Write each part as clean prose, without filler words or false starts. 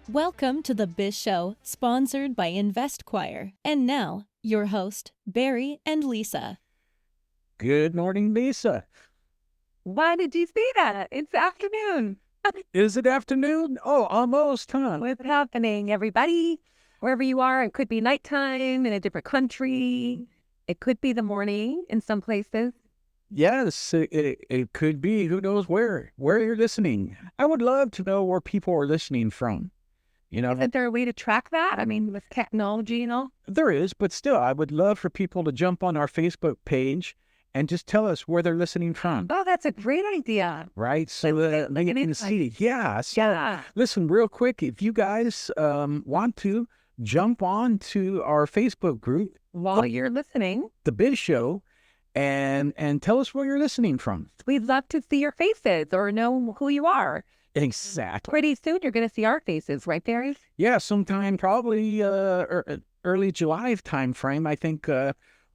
Welcome to the Biz Show, sponsored by InvestQuire. And now, your host, Barry and Lisa. Good morning, Lisa. Why did you say that? It's afternoon. Is it afternoon? Oh, almost, huh? What's happening, everybody? Wherever you are, it could be nighttime in a different country. It could be the morning in some places. Yes, it could be. Who knows where you're listening? I would love to know where people are listening from. You know, Isn't there a way to track that? I mean, with technology and all? there is, but still, I would love for people to jump on our Facebook page and just tell us where they're listening from. Oh, that's a great idea. Right? So they can see. Yes. Yeah. Listen, real quick, if you guys want to jump on to our Facebook group, While you're listening, The Biz Show, and tell us where you're listening from. we'd love to see your faces or know who you are. Exactly. Pretty soon, you're going to see our faces, right, Barry? Yeah, sometime probably early July time frame. I think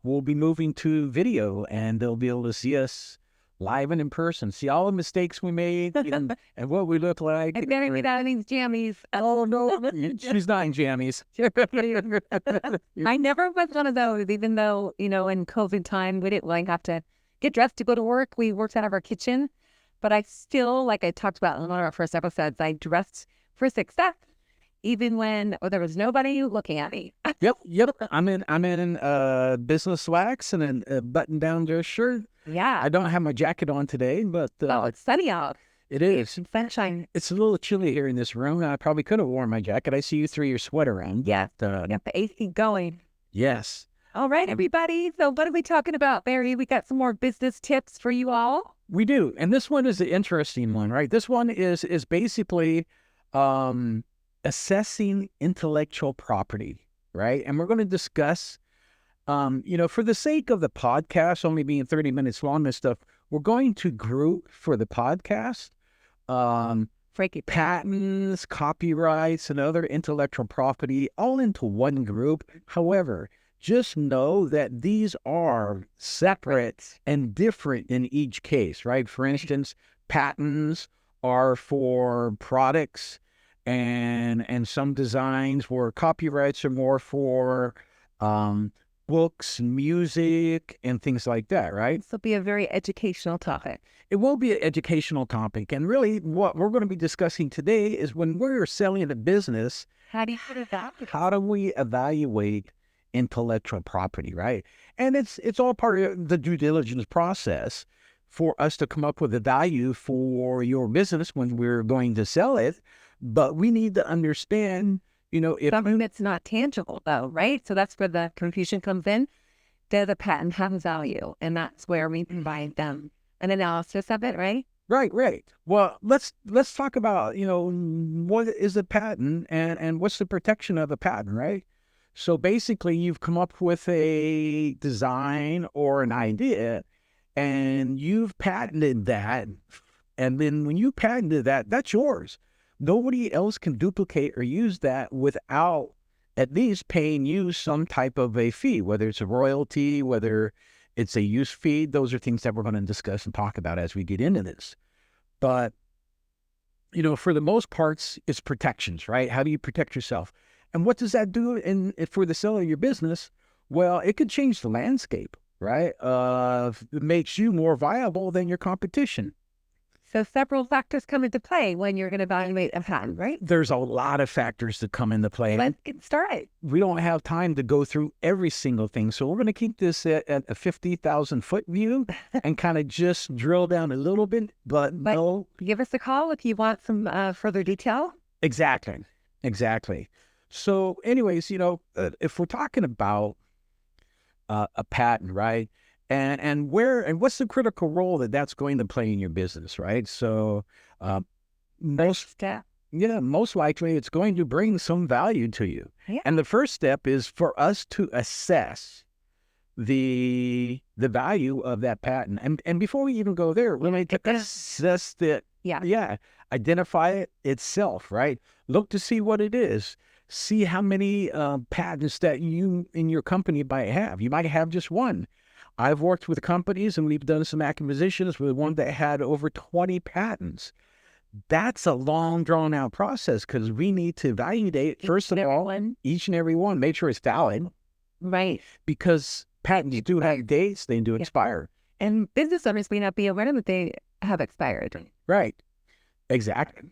we'll be moving to video, and they'll be able to see us live and in person, see all the mistakes we made and what we look like. And Barry without these jammies. Oh, no, she's not in jammies. I never was one of those, even though, in COVID time, we didn't have to get dressed to go to work. We worked out of our kitchen. But I still, like I talked about in one of our first episodes, I dressed for success, even when there was nobody looking at me. Yep. I'm in business slacks and a button-down dress shirt. Yeah. I don't have my jacket on today, but It's sunny out. it is. It's sunshine. It's a little chilly here in this room. I probably could have worn my jacket. I see you threw your sweater on. Yeah. Got the AC going. Yes. All right, everybody. So what are we talking about, Barry? We got some more business tips for you all. We do. And this one is the interesting one, right? This one is basically assessing intellectual property, right? And we're going to discuss, for the sake of the podcast, only being 30 minutes long and stuff, we're going to group for the podcast patents, copyrights, and other intellectual property all into one group. However, just know that these are separate and different in each case, right? For instance, patents are for products and some designs, where copyrights are more for books, music, and things like that, right? This will be a very educational topic. It will be an educational topic. And really what we're going to be discussing today is when we're selling a business, How do you put it that? how do we evaluate intellectual property, right? And it's all part of the due diligence process for us to come up with a value for your business when we're going to sell it. But we need to understand, if Something that's not tangible, though, right? So that's where the confusion comes in. Does a patent have value? And that's where we provide them an analysis of it, right? Right. Well, let's talk about, what is a patent and what's the protection of a patent, right? So basically, you've come up with a design or an idea, and you've patented that. And then when you patented that, that's yours. Nobody else can duplicate or use that without at least paying you some type of a fee, whether it's a royalty, whether it's a use fee. Those are things that we're going to discuss and talk about as we get into this. But, for the most parts, it's protections, right? How do you protect yourself? And what does that do for the sale of your business? Well, it could change the landscape, right? It makes you more viable than your competition. So several factors come into play when you're going to evaluate a patent, right? There's a lot of factors that come into play. Let's get started. We don't have time to go through every single thing. So we're going to keep this at a 50,000-foot view and kind of just drill down a little bit. But no. Give us a call if you want some further detail. Exactly. So anyways, if we're talking about a patent, right? And what's the critical role that's going to play in your business, right? So most likely it's going to bring some value to you. Yeah. And the first step is for us to assess the value of that patent. And before we even go there, we need to assess it. Yeah. Identify it itself, right? Look to see what it is. See how many patents that you in your company might have. You might have just one. I've worked with companies and we've done some acquisitions with one that had over 20 patents. That's a long, drawn out process because we need to validate, first of all, each and every one, make sure it's valid. Right. Because patents do have dates, they do expire. And business owners may not be aware that they have expired. Right. Exactly.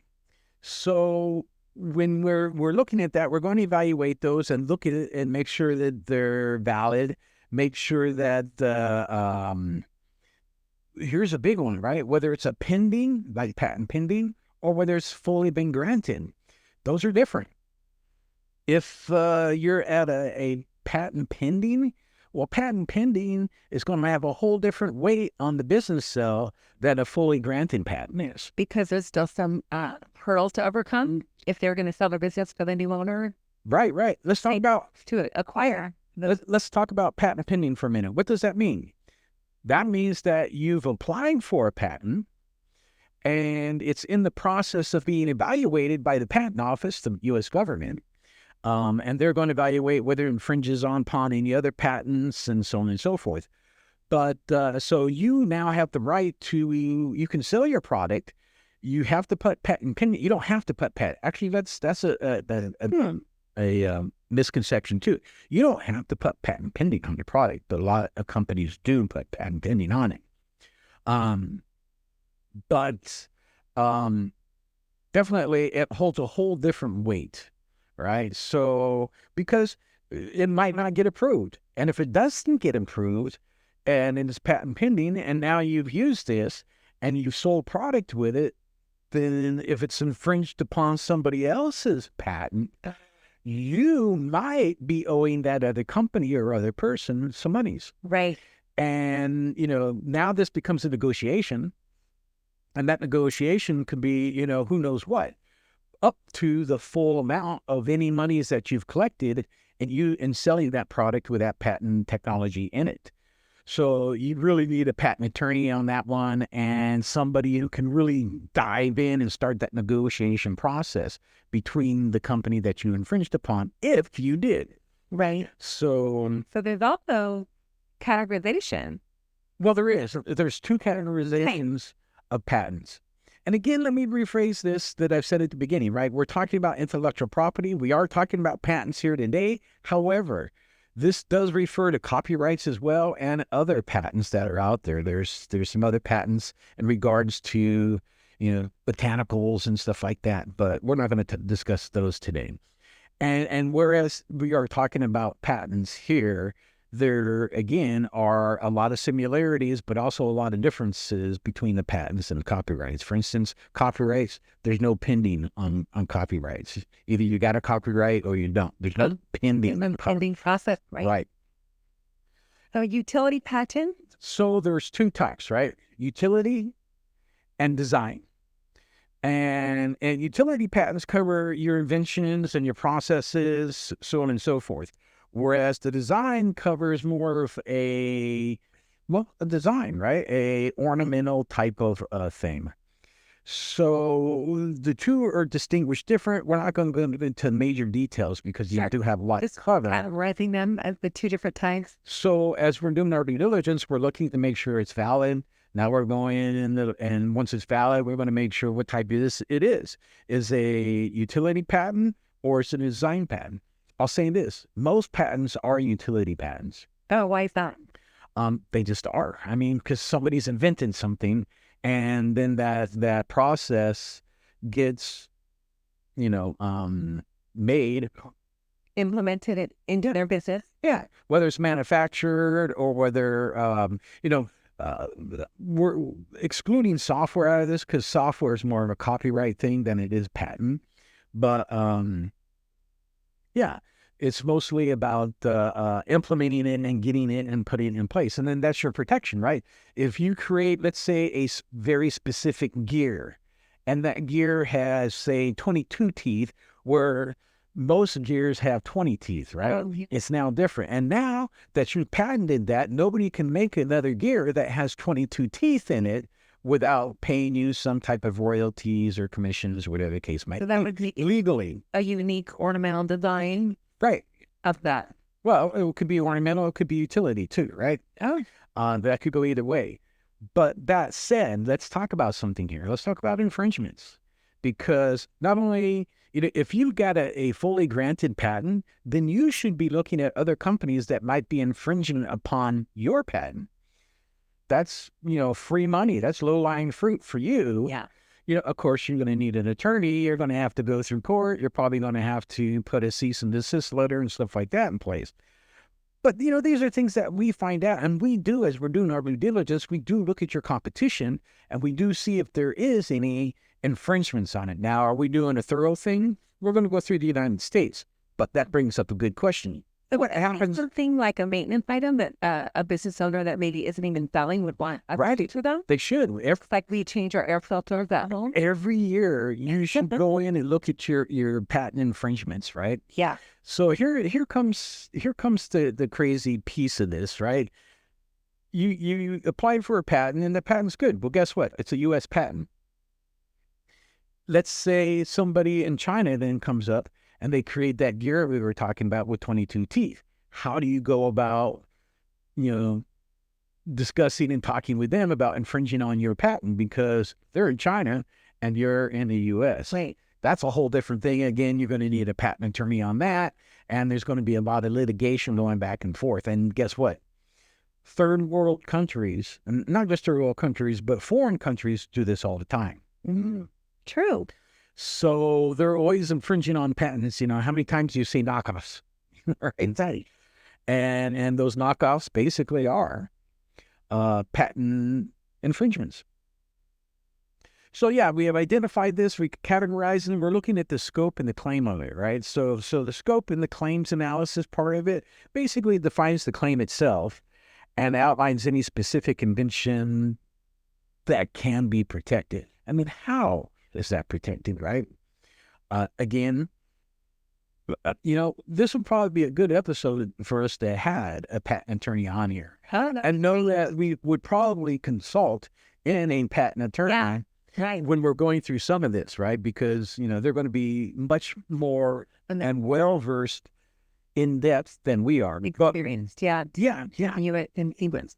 So when we're looking at that, we're going to evaluate those and look at it and make sure that they're valid. Make sure that here's a big one, right? Whether it's a pending, like patent pending, or whether it's fully been granted. Those are different. If you're at a patent pending, well, patent pending is going to have a whole different weight on the business cell than a fully granted patent is. Because there's still some hurdles to overcome if they're going to sell their business to the new owner. Right. Let's talk about to acquire. Let's talk about patent pending for a minute. What does that mean? That means that you've applied for a patent and it's in the process of being evaluated by the patent office, the U.S. government. And they're going to evaluate whether it infringes upon any other patents and so on and so forth. But so you now have the right to, you can sell your product. You have to put patent pending. You don't have to put patent. Actually, that's a misconception too. You don't have to put patent pending on your product, but a lot of companies do put patent pending on it. But definitely it holds a whole different weight, right? So because it might not get approved, and if it doesn't get approved, and it's patent pending, and now you've used this and you've sold product with it, then if it's infringed upon somebody else's patent, you might be owing that other company or other person some monies. Right. And, now this becomes a negotiation. And that negotiation could be, who knows what, up to the full amount of any monies that you've collected in selling that product with that patent technology in it. So you really need a patent attorney on that one and somebody who can really dive in and start that negotiation process between the company that you infringed upon, if you did. Right. So there's also categorization. Well, there is. There's two categorizations of patents. And again, let me rephrase this that I've said at the beginning, right? We're talking about intellectual property. We are talking about patents here today. However, this does refer to copyrights as well and other patents that are out there. There's some other patents in regards to, botanicals and stuff like that, but we're not going to discuss those today. And whereas we are talking about patents here, there again are a lot of similarities, but also a lot of differences between the patents and the copyrights. For instance, copyrights, there's no pending on copyrights. Either you got a copyright or you don't. There's no pending. Pending process, right? Right. So utility patent? So there's two types, right? Utility and design. And utility patents cover your inventions and your processes, so on and so forth. Whereas the design covers more of a design, right? A ornamental type of thing. So the two are distinguished different. We're not going to go into major details because you do have a lot to cover. Categorizing them as the two different types. So as we're doing our due diligence, we're looking to make sure it's valid. Now we're going in and once it's valid, we're going to make sure what type it is. Is a utility patent or is it a design patent? I'll say this, most patents are utility patents. Oh, why is that? They just are. I mean, because somebody's invented something and then that process gets, made. Implemented it into their business. Yeah. Whether it's manufactured or whether, we're excluding software out of this because software is more of a copyright thing than it is patent. But, yeah, it's mostly about implementing it and getting it and putting it in place. And then that's your protection, right? If you create, let's say, a very specific gear, and that gear has, say, 22 teeth, where most gears have 20 teeth, right? Oh, yeah. It's now different. And now that you patented that, nobody can make another gear that has 22 teeth in it without paying you some type of royalties or commissions or whatever the case might be. So that would be legally a unique ornamental design, right? Of that. Well, it could be ornamental, it could be utility too, right? Oh, that could go either way. But that said, let's talk about something here. Let's talk about infringements. because not only, if you've got a fully granted patent, then you should be looking at other companies that might be infringing upon your patent. That's, free money. That's low-lying fruit for you. Yeah. Of course, you're going to need an attorney. You're going to have to go through court. You're probably going to have to put a cease and desist letter and stuff like that in place. But, these are things that we find out, and we do, as we're doing our due diligence, we do look at your competition, and we do see if there is any infringements on it. Now, are we doing a thorough thing? We're going to go through the United States, but that brings up a good question. So what happens? Something like a maintenance item that a business owner that maybe isn't even selling would want us to do to them? They should. Like we change our air filters at home? Every year, you should go in and look at your patent infringements, right? Yeah. So here comes the crazy piece of this, right? You applied for a patent and the patent's good. Well, guess what? It's a U.S. patent. Let's say somebody in China then comes up and they create that gear we were talking about with 22 teeth. How do you go about, discussing and talking with them about infringing on your patent because they're in China and you're in the U.S.? Right. That's a whole different thing. Again, you're going to need a patent attorney on that, and there's going to be a lot of litigation going back and forth. And guess what? Third world countries, and not just third world countries, but foreign countries do this all the time. Mm-hmm. True. So they're always infringing on patents. How many times do you see knockoffs? Right. And those knockoffs basically are patent infringements. So yeah, we have identified this, we categorize it, and we're looking at the scope and the claim of it, right? So the scope and the claims analysis part of it basically defines the claim itself and outlines any specific invention that can be protected. I mean, how is that protected, right? Again, this would probably be a good episode for us to have a patent attorney on here. And know that we would probably consult in a patent attorney. Yeah. Right. When we're going through some of this, right? Because, they're going to be much more and well-versed in depth than we are. Experienced, yeah. Yeah. You in England.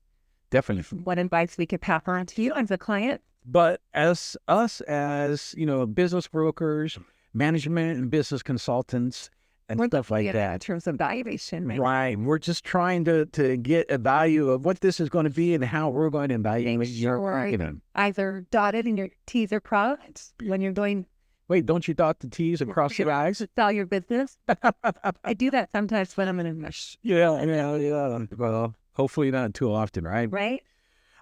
Definitely. What advice we could pass on to you as a client? But as business brokers, management and business consultants, and stuff like that. In terms of valuation, right? Right. We're just trying to get a value of what this is going to be and how we're going to evaluate your either dotted and your T's are crossed when you're going. Wait, don't you dot the T's and cross your I's? Sell your business. I do that sometimes when I'm in a rush. Yeah. Well, hopefully not too often, right? Right.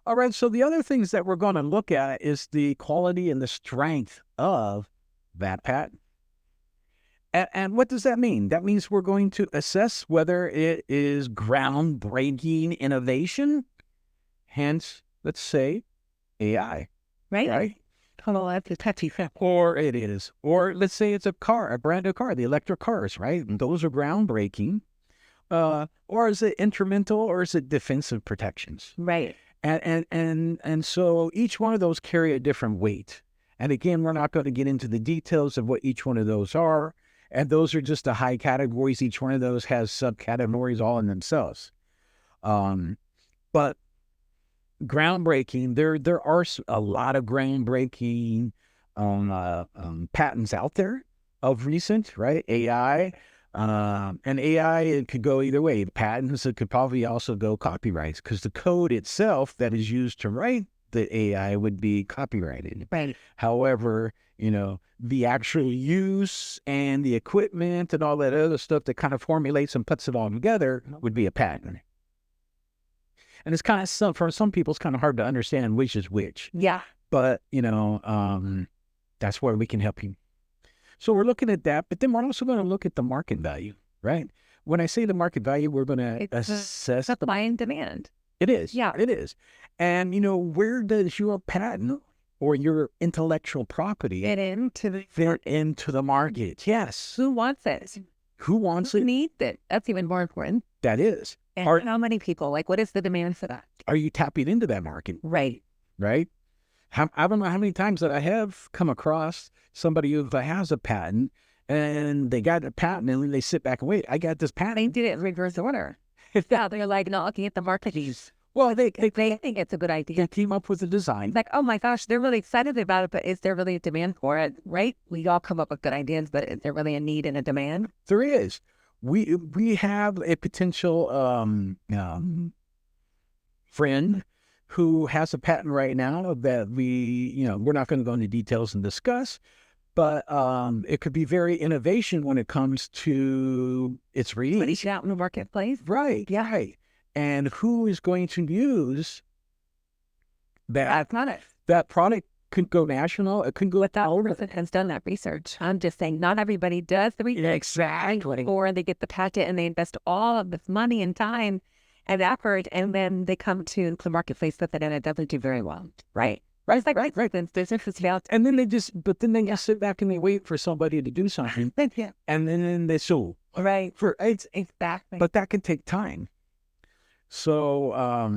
All right. So the other things that we're going to look at is the quality and the strength of that patent. And what does that mean? That means we're going to assess whether it is groundbreaking innovation, hence, let's say, AI. Right? Or it is. Or let's say it's a brand new car, the electric cars, right? And those are groundbreaking. Or is it instrumental or is it defensive protections? Right. And so each one of those carry a different weight. And again, we're not going to get into the details of what each one of those are. And those are just the high categories. Each one of those has subcategories all in themselves. But groundbreaking, there are a lot of groundbreaking patents out there of recent, right? AI. And AI, it could go either way. Patents, it could probably also go copyrights because the code itself that is used to write the AI would be copyrighted. Right. However, the actual use and the equipment and all that other stuff that kind of formulates and puts it all together would be a patent. And it's kind of, for some people, it's kind of hard to understand which is which. Yeah. But, that's where we can help you. So we're looking at that, but then we're also going to look at the market value, right? When I say the market value, we're going to assess supply and demand. It is. Yeah. It is. And, where does your patent or your intellectual property fit into the market? Yes. Who wants it? Who wants Who it? needs it? That's even more important. That is. And how many people? Like, what is the demand for that? Are you tapping into that market? Right. Right? I don't know how many times that I have come across somebody who has a patent and they got a patent and then they sit back and wait, I got this patent. They did it in reverse order. Yeah, they're like, no, looking at the market. Well, they think it's a good idea. came up with a design. Like, oh my gosh, they're really excited about it, but is there really a demand for it? Right? We all come up with good ideas, but is there really a need and a demand? There is. We have a potential friend who has a patent right now that we're not going to go into details and discuss, but it could be very innovation when it comes to its release. Putting it out in the marketplace. Right. Yeah. Right. And who is going to use that product? That product could go national. It could go But that person has done that research. I'm just saying, not everybody does the research. Exactly. Or they get the patent and they invest all of this money and time and effort, and then they come to the marketplace with it, and it doesn't do very well. Right. It's like, right. Then business is about. And then they just sit back and they wait for somebody to do something. Yeah. And then they sue. Right. It's exactly. But that can take time. So,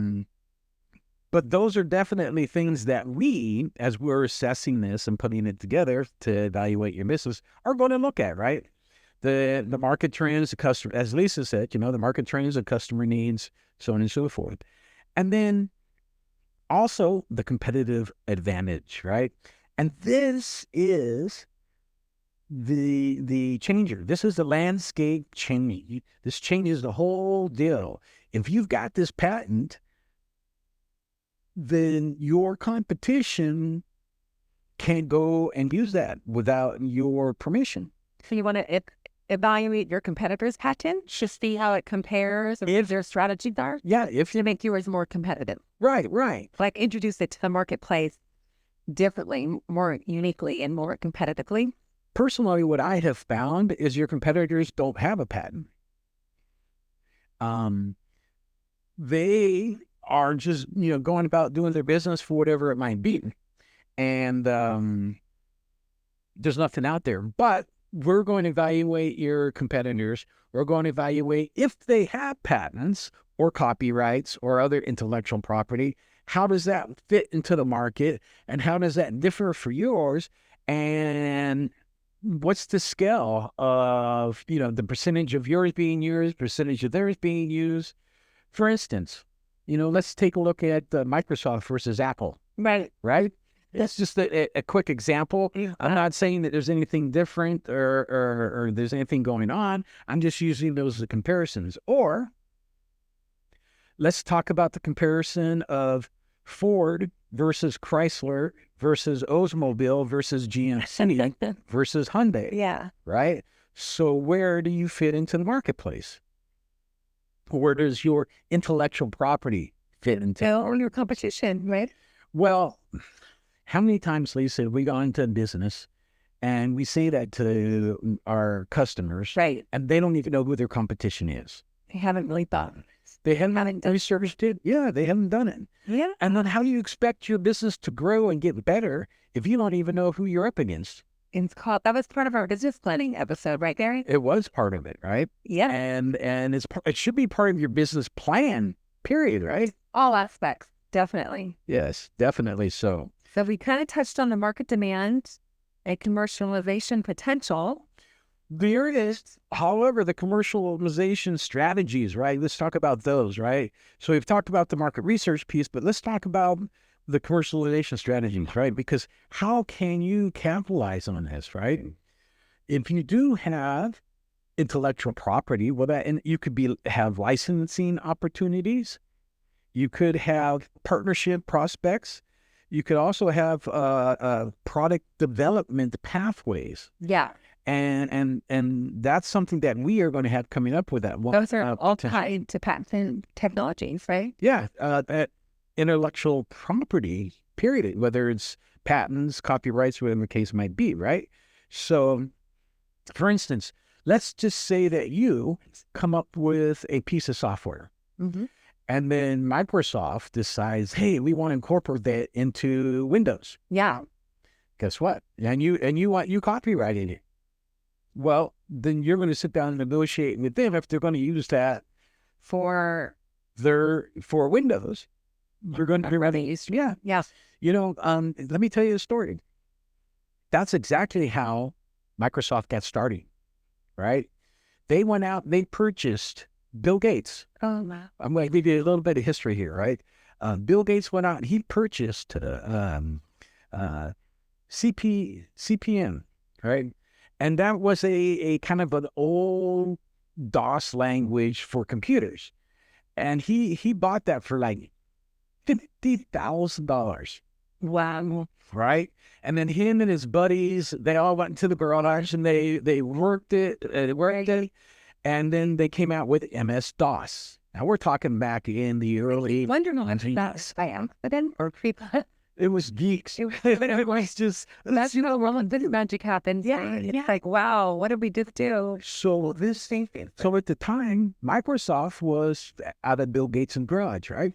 but those are definitely things that we, as we're assessing this and putting it together to evaluate your business, are going to look at, right? The market trends, the customer, as Lisa said, the market trends, the customer needs, so on and so forth. And then also the competitive advantage, right? And this is the changer. This is the landscape change. This changes the whole deal. If you've got this patent, then your competition can't go and use that without your permission. So you want to evaluate your competitor's patent to see how it compares, if their strategies are? Yeah, to make yours more competitive. Right. Like introduce it to the marketplace differently, more uniquely, and more competitively. Personally, what I have found is your competitors don't have a patent. They are just, going about doing their business for whatever it might be. And there's nothing out there. But we're going to evaluate your competitors. We're going to evaluate if they have patents or copyrights or other intellectual property. How does that fit into the market? And how does that differ for yours? And what's the scale of, the percentage of yours being used, percentage of theirs being used? For instance, let's take a look at Microsoft versus Apple. Right. That's just a quick example. I'm not saying that there's anything different or there's anything going on. I'm just using those as comparisons. Or let's talk about the comparison of Ford versus Chrysler versus Oldsmobile versus GMC versus Hyundai. Yeah. Right? So where do you fit into the marketplace? Where does your intellectual property fit into? Or your competition, right? Well, how many times, Lisa, have we gone into business and we say that to our customers, right? And they don't even know who their competition is. They haven't really thought. They haven't researched it. Yeah, they haven't done it. Yeah. And then how do you expect your business to grow and get better if you don't even know who you're up against? That was part of our business planning episode, right, Gary? It was part of it, right? Yeah. And it should be part of your business plan, period, right? All aspects, definitely. Yes, definitely so. So we kind of touched on the market demand and commercialization potential. There it is. However, the commercialization strategies, right? Let's talk about those, right? So we've talked about the market research piece, but let's talk about the commercialization strategies, right? Because how can you capitalize on this, right? If you do have intellectual property, and you could have licensing opportunities. You could have partnership prospects. You could also have product development pathways. Yeah. And that's something that we are going to have coming up with that. Those are all tied to patent technologies, right? Yeah. Intellectual property, period, whether it's patents, copyrights, whatever the case might be, right? So, for instance, let's just say that you come up with a piece of software. Mm-hmm. And then Microsoft decides, hey, we want to incorporate that into Windows. Yeah. Guess what? And you want copyrighted it. Well, then you're going to sit down and negotiate with them if they're going to use that for Windows. They're going to be ready. Yeah. Yeah. Let me tell you a story. That's exactly how Microsoft got started, right? They went out, they purchased Bill Gates. Oh, wow. I'm going to give you a little bit of history here, right? Bill Gates went out and he purchased CPM, right? And that was a kind of an old DOS language for computers. And he bought that for like $50,000. Wow. Right? And then him and his buddies, they all went into the garage and they worked it, and then they came out with MS-DOS. Now we're talking back in the early. Wonderful. That spam. But then, or people. It was geeks. It was just. That's when the magic happens. Yeah. It's like, wow, what did we just do? So at the time, Microsoft was out of Bill Gates' garage, right?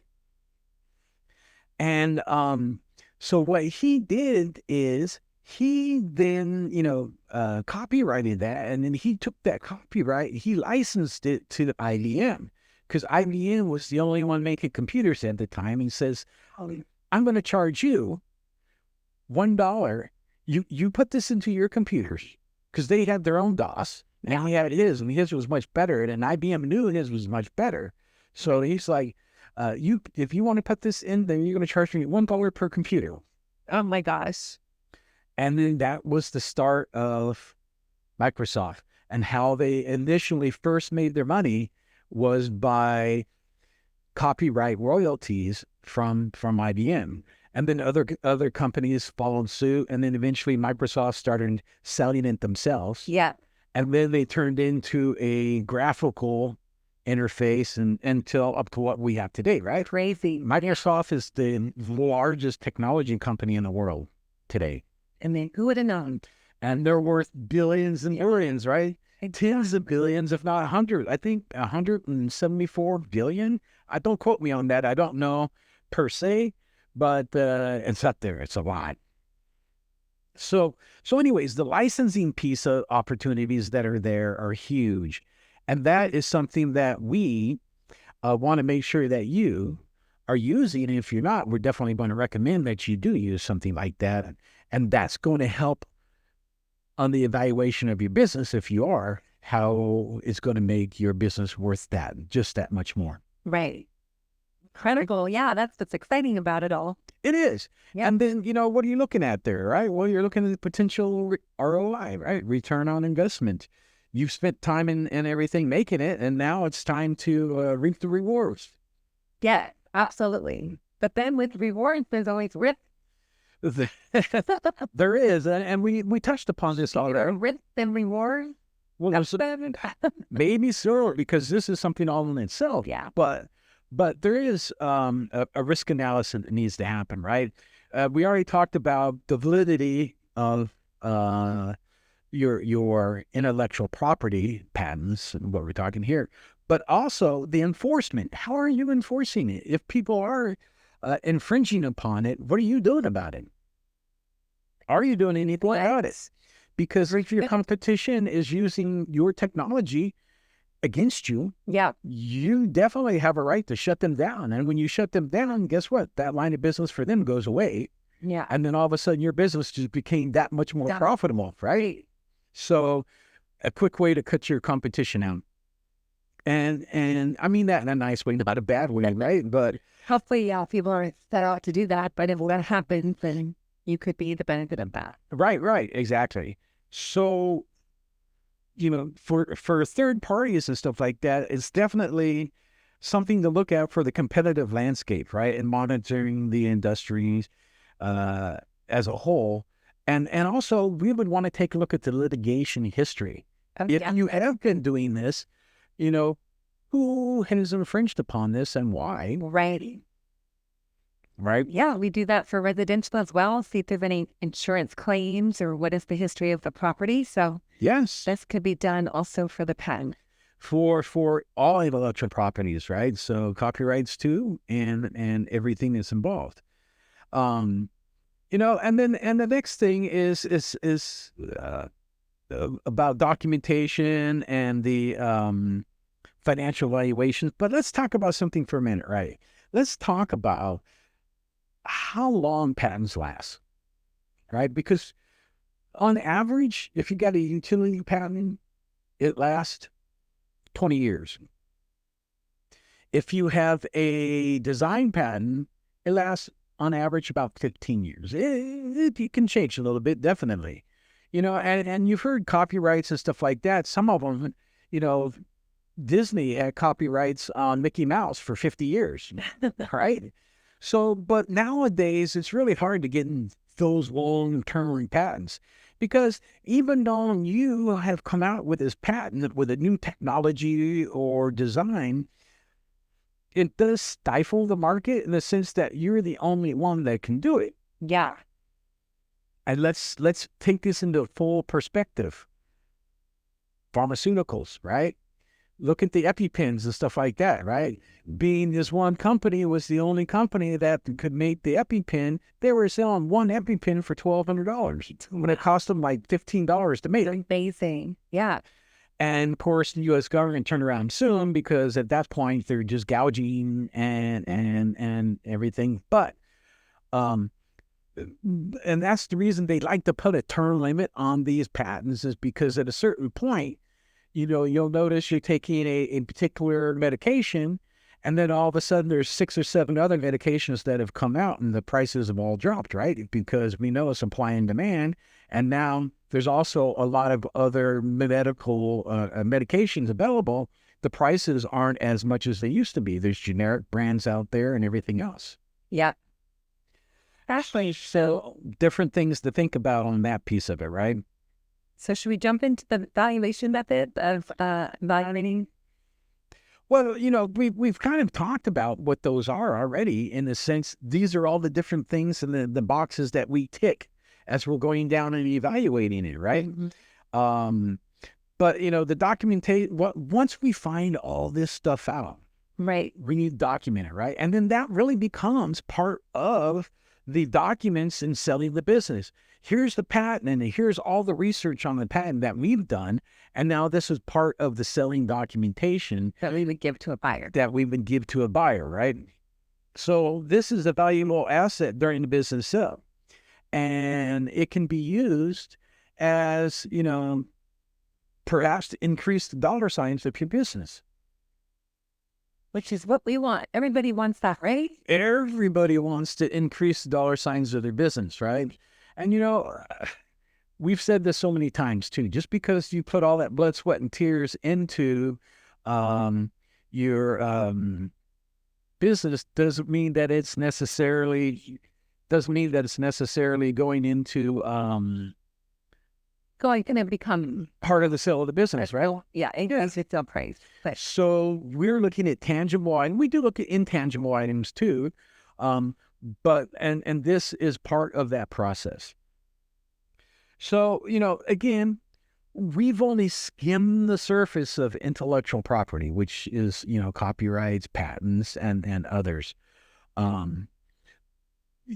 And so what he did is he then, copyrighted that, and then he took that copyright, he licensed it to the IBM, because IBM was the only one making computers at the time. He says, I'm going to charge you $1. You put this into your computers, because they had their own DOS. Now he had his, and his was much better, and IBM knew his was much better. So he's like, if you want to put this in, then you're going to charge me $1 per computer. Oh my gosh. And then that was the start of Microsoft, and how they initially first made their money was by copyright royalties from IBM. And then other companies followed suit, and then eventually Microsoft started selling it themselves. Yeah. And then they turned into a graphical interface and until up to what we have today, right? Crazy. Microsoft is the largest technology company in the world today. I mean, who would have known? And they're worth billions and billions, right? Tens of billions, if not 100. I think 174 billion. Don't quote me on that. I don't know per se, but it's up there. It's a lot. So anyways, the licensing piece of opportunities that are there are huge. And that is something that we want to make sure that you are using. And if you're not, we're definitely going to recommend that you do use something like that. And that's going to help on the evaluation of your business, if you are, how it's going to make your business worth just that much more. Right. Critical. Yeah, that's what's exciting about it all. It is. Yeah. And then, what are you looking at there, right? Well, you're looking at the potential ROI, right? Return on investment. You've spent time and everything making it, and now it's time to reap the rewards. Yeah, absolutely. But then with rewards, there's always risk. There is, and we touched upon this already. Risk and reward. Well, maybe so, because this is something all in itself. Yeah. But there is a risk analysis that needs to happen, right? We already talked about the validity of your intellectual property patents and what we're talking here, but also the enforcement. How are you enforcing it? If people are infringing upon it, what are you doing about it? Are you doing anything about it? Because if your competition is using your technology against you, yeah, you definitely have a right to shut them down. And when you shut them down, guess what? That line of business for them goes away. Yeah. And then all of a sudden your business just became that much more profitable, right? So a quick way to cut your competition out. And I mean that in a nice way, not a bad way, right? But hopefully, people are set out to do that. But if that happens, then you could be the benefit of that. Right, exactly. So, for third parties and stuff like that, it's definitely something to look at for the competitive landscape, right? And monitoring the industries as a whole. And also, we would want to take a look at the litigation history. If you have been doing this, who has infringed upon this and why? Right? Yeah, we do that for residential as well. See if there's any insurance claims or what is the history of the property. So yes, this could be done also for the patent. For all intellectual properties, right? So copyrights too, and everything that's involved. And the next thing is about documentation and the financial valuations. But let's talk about something for a minute, right? Let's talk about how long patents last, right? Because on average, if you got a utility patent, it lasts 20 years. If you have a design patent, it lasts on average about 15 years. It can change a little bit, definitely. And you've heard copyrights and stuff like that. Some of them, Disney had copyrights on Mickey Mouse for 50 years, right? So, but nowadays, it's really hard to get in those long-term patents because even though you have come out with this patent with a new technology or design, it does stifle the market in the sense that you're the only one that can do it. Yeah. And let's take this into full perspective. Pharmaceuticals, right? Look at the EpiPens and stuff like that, right? Being this one company was the only company that could make the EpiPen, they were selling one EpiPen for $1,200 when it cost them like $15 to make. Amazing. Yeah. And of course, the U.S. government turned around soon because at that point they're just gouging and everything. But, and that's the reason they like to put a term limit on these patents is because at a certain point, you'll notice you're taking a particular medication, and then all of a sudden there's 6 or 7 other medications that have come out, and the prices have all dropped, right? Because we know supply and demand, and now there's also a lot of other medical medications available. The prices aren't as much as they used to be. There's generic brands out there and everything else. Yeah. Actually, so different things to think about on that piece of it, right? So should we jump into the valuation method of evaluating? Well, we've kind of talked about what those are already in the sense these are all the different things in the boxes that we tick as we're going down and evaluating it, right? Mm-hmm. But, the documentation, once we find all this stuff out, right, we need to document it, right? And then that really becomes part of the documents in selling the business. Here's the patent, and here's all the research on the patent that we've done. And now this is part of the selling documentation that we would give to a buyer. Right? So this is a valuable asset during the business sale. And it can be used as, perhaps to increase the dollar signs of your business. Which is what we want. Everybody wants that, right? Everybody wants to increase the dollar signs of their business, right? And, we've said this so many times, too. Just because you put all that blood, sweat, and tears into your business doesn't mean that it's necessarily going into going to become part of the sale of the business, right? Yeah, increase its sale price. So we're looking at tangible items. We do look at intangible items too, but this is part of that process. So again, we've only skimmed the surface of intellectual property, which is copyrights, patents, and others.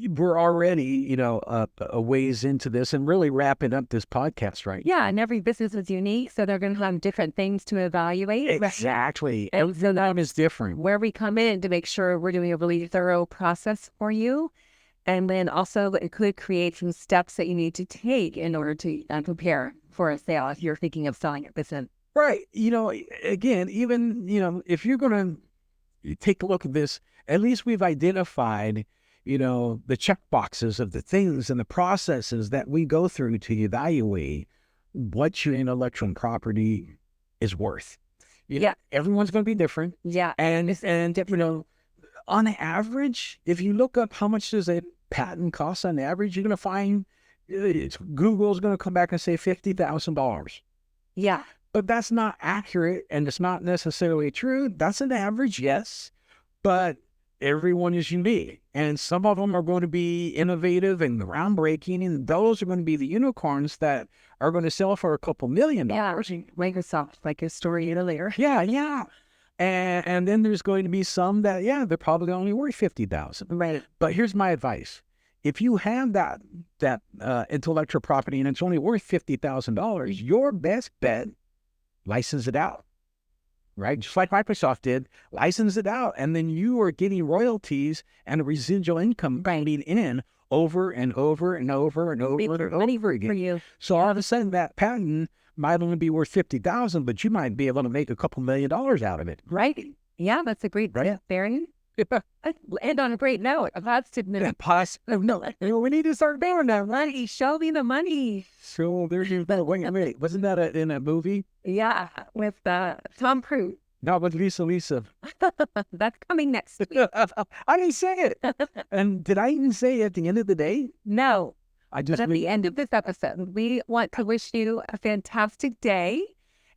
We're already, a ways into this and really wrapping up this podcast, right? Yeah, and every business is unique, so they're going to have different things to evaluate. Exactly. Every time is different. Where we come in to make sure we're doing a really thorough process for you. And then also it could create some steps that you need to take in order to prepare for a sale if you're thinking of selling your business. Right. Again, even, if you're going to take a look at this, at least we've identified the check boxes of the things and the processes that we go through to evaluate what your intellectual property is worth. Yeah. Everyone's going to be different. Yeah. And on average, if you look up how much does a patent cost on average, you're going to find Google's going to come back and say $50,000. Yeah. But that's not accurate and it's not necessarily true. That's an average, yes. But everyone is unique, and some of them are going to be innovative and groundbreaking, and those are going to be the unicorns that are going to sell for a couple $1 million. Yeah, Microsoft, like a story earlier. Yeah. And then there's going to be some that, they're probably only worth $50,000. Right. But here's my advice. If you have that intellectual property and it's only worth $50,000, your best bet, license it out. Right? Just like Microsoft did, license it out. And then you are getting royalties and residual income coming in over and over and over and over and over again. For you. So all of a sudden that patent might only be worth $50,000, but you might be able to make a couple $1 million out of it. Right. Yeah, that's a great Right. Barry. Yeah. And on a great note, a positive note. No, we need to start doing that, right? Money, show me the money. So there's your, wait, wasn't that in a movie? Yeah, with Tom Cruise. No, with Lisa. That's coming next week. I didn't say it. And did I even say at the end of the day? No, I but just at the end of this episode, we want to wish you a fantastic day.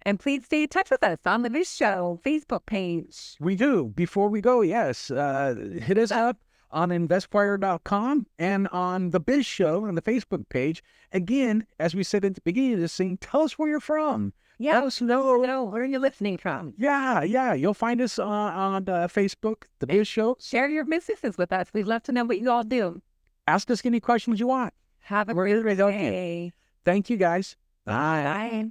And please stay in touch with us on the Biz Show Facebook page. we do. Before we go, yes, hit us up on investwire.com and on the Biz Show on the Facebook page. Again, as we said at the beginning of this thing, tell us where you're from. Yeah, Let us know. where are you listening from? Yeah. You'll find us on Facebook, the Biz Show. Share your businesses with us. We'd love to know what you all do. Ask us any questions you want. Have a We're great here to help you. day. Thank you, guys. Bye. Bye.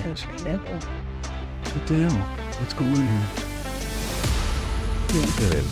What the hell? What's going on here?